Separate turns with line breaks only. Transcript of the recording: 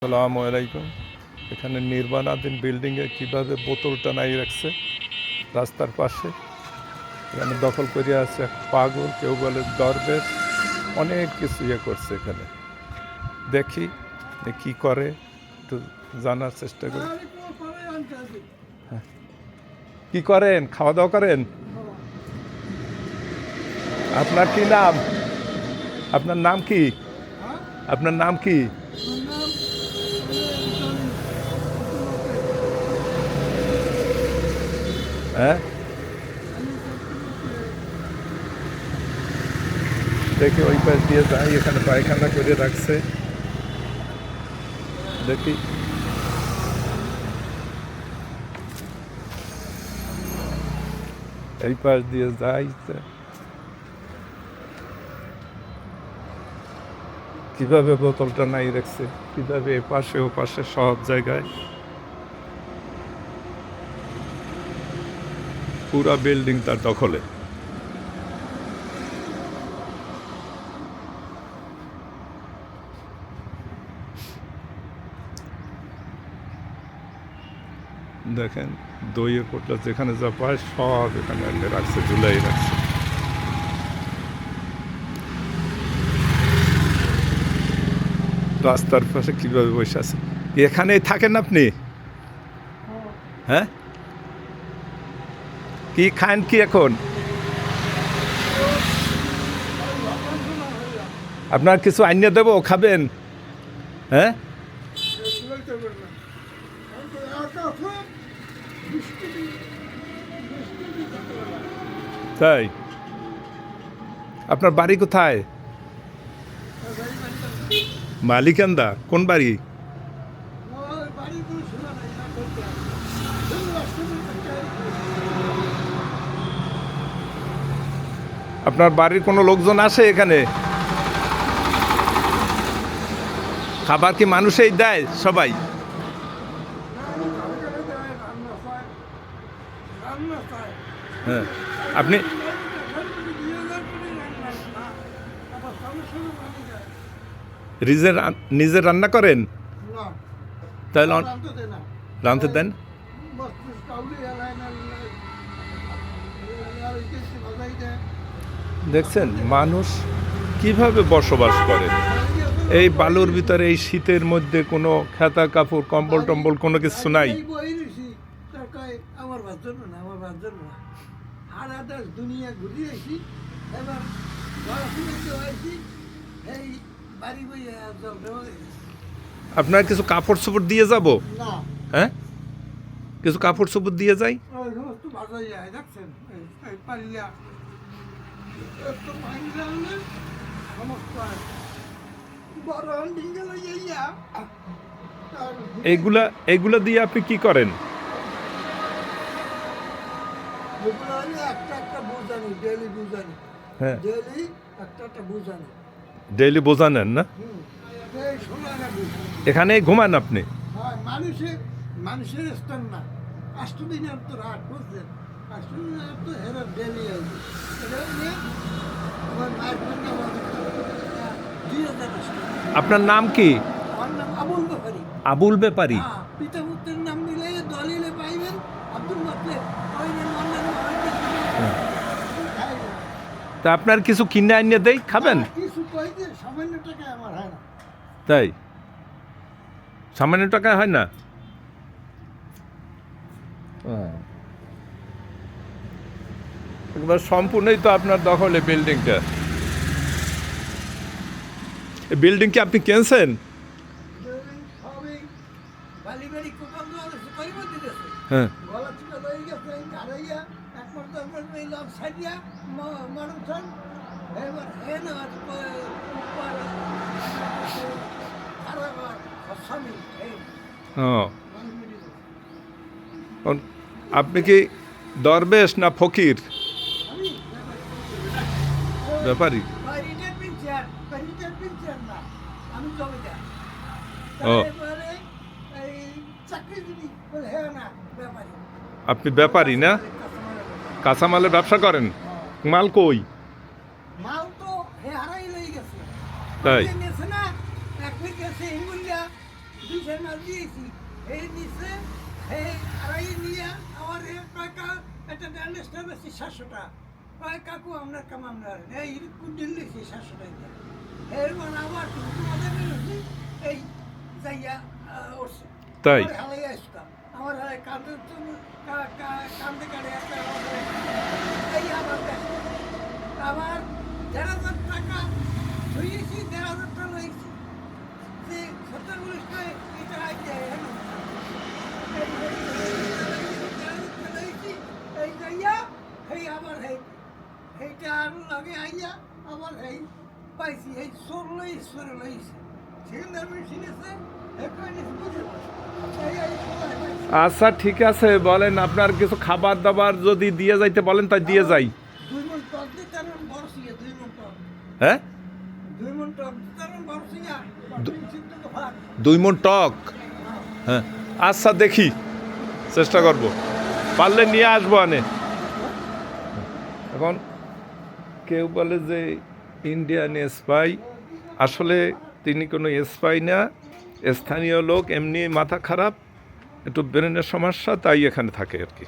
আসসালামু আলাইকুম। এখানে নির্মাণাধীন বিল্ডিংয়ে কীভাবে বোতল টানাই রাখছে রাস্তার পাশে। এখানে দখল করে আছে এক পাগল, কেউ বলে দরবেশ, অনেক কিছু করছে এখানে। দেখি কি করে, একটু জানার চেষ্টা করি। কি করেন? খাওয়া দাওয়া করেন? আপনার কি নাম? আপনার নাম কি? আপনার নাম কি? হ্যাঁ, দেখি ওই পাশ দিয়ে যাই। এখানে পায়খানা করে রাখছে, দেখি। এই পাশ দিয়ে যাই, কিভাবে বোতলটা নাই রাখছে, কিভাবে এপাশে ও পাশে সব জায়গায়। পুরা বিল্ডিং তার দখলে। দেখেন, দইয়ে পোটলা যেখানে যা পায় সব এখানে রাখছে, ঝুলাই রাখছে। রাস্তার পাশে কিভাবে বসে আছে। এখানেই থাকেন আপনি? হ্যাঁ, কি খান কি এখন? আপনার কিছু আইনে দেবো, খাবেন? হ্যাঁ, তাই? আপনার বাড়ি কোথায়? মালিকান্দা? কোন বাড়ি? আপনার বাড়ির কোনো লোকজন আসে এখানে? খাবার কি মানুষই দেয় সবাই? হ্যাঁ, আপনি নিজে রান্না করেন? তাহলে রাঁধতে দেন। দেখছেন মানুষ কিভাবে বসবাস করে এই বালুর ভিতরে, এই শীতের মধ্যে কোনো খেতা কাপড় কম্বল টম্বল কোনো কিছু নাই। আপনার কিছু কাপড় চোপড় দিয়ে যাব? হ্যাঁ, কিছু কাপড় চোপড় দিয়ে যাই। এইগুলা দিয়ে আপনি কি করেন? হ্যাঁ, ডেইলি বোঝা নেন না? এখানে ঘুমান আপনি? মানুষের স্থান না, 8 দিনের তো রাত, বুঝলেন? 8 দিনের তো হেরা ডেইলি আছে। আপনার নাম কি? আবুল ব্যাপারী। পিতা পুত্রের নাম মিলে দলিলে পাইবেন আব্দুল মুত্তালিব। তা আপনার কিছু কিনে আনিয়ে দেই, খাবেন? সামান্য টাকা আমার হয় না। তাই? সামান্য টাকা হয় না? একবার সম্পূর্ণই তো আপনার দখলে বিল্ডিংটা। এই বিল্ডিং কি আপনি কিনছেন? হ্যাঁ, আপনি কি দরবেশ না ফকির? ব্যাপারী। ও, আপনি ব্যাপারী না? কাঁচামালের ব্যবসা করেন? মাল কই? তাই?
ইলিশের মাছ দিয়েছি এই নিচে এই আড়াই নিয়ে আমার এর টাকা একটা ড্যান্ডেসটা বেশি 700 টাকা কয় কাকু আপনার কাম আমরা এই কুন্ডিল দিয়েছি 700 টাকা এরপর আবার তোমাদের নিয়েছি এই যাইয়া উঠছে
তাই
হালাই আসতাম আমার কাঁদে কাঁদে কাটে একটা এই আবার দেখো আবার 1,500 টাকা ধুয়েছি 1,500 টাকা লইছি যে 70 টাকা এটা আইতে এই যাইয়া এই আবার এইটা আর লাগে আইয়া আবার এই পাইছি এই সোর লইছে সেখানে আমি শুনেছে
আচ্ছা ঠিক আছে বলেন আপনার কিছু খাবার দাবার যদি দিয়ে যাইতে বলেন তাই দিয়ে যাই
2 মণ টক দিতে আর বড় সিয়া 2 মণ টক
হ্যাঁ
2 মণ টক দিতে আর বড় সিয়া
2 মণ টক হ্যাঁ আচ্ছা দেখি চেষ্টা করব পারলে নিয়ে আসবো আনে এখন কেউ বলে যে ইন্ডিয়ান স্পাই আসলে তিনি কোনো স্পাই না স্থানীয় লোক এমনি মাথা খারাপ একটু ব্রেনের সমস্যা তাই এখানে থাকে আর কি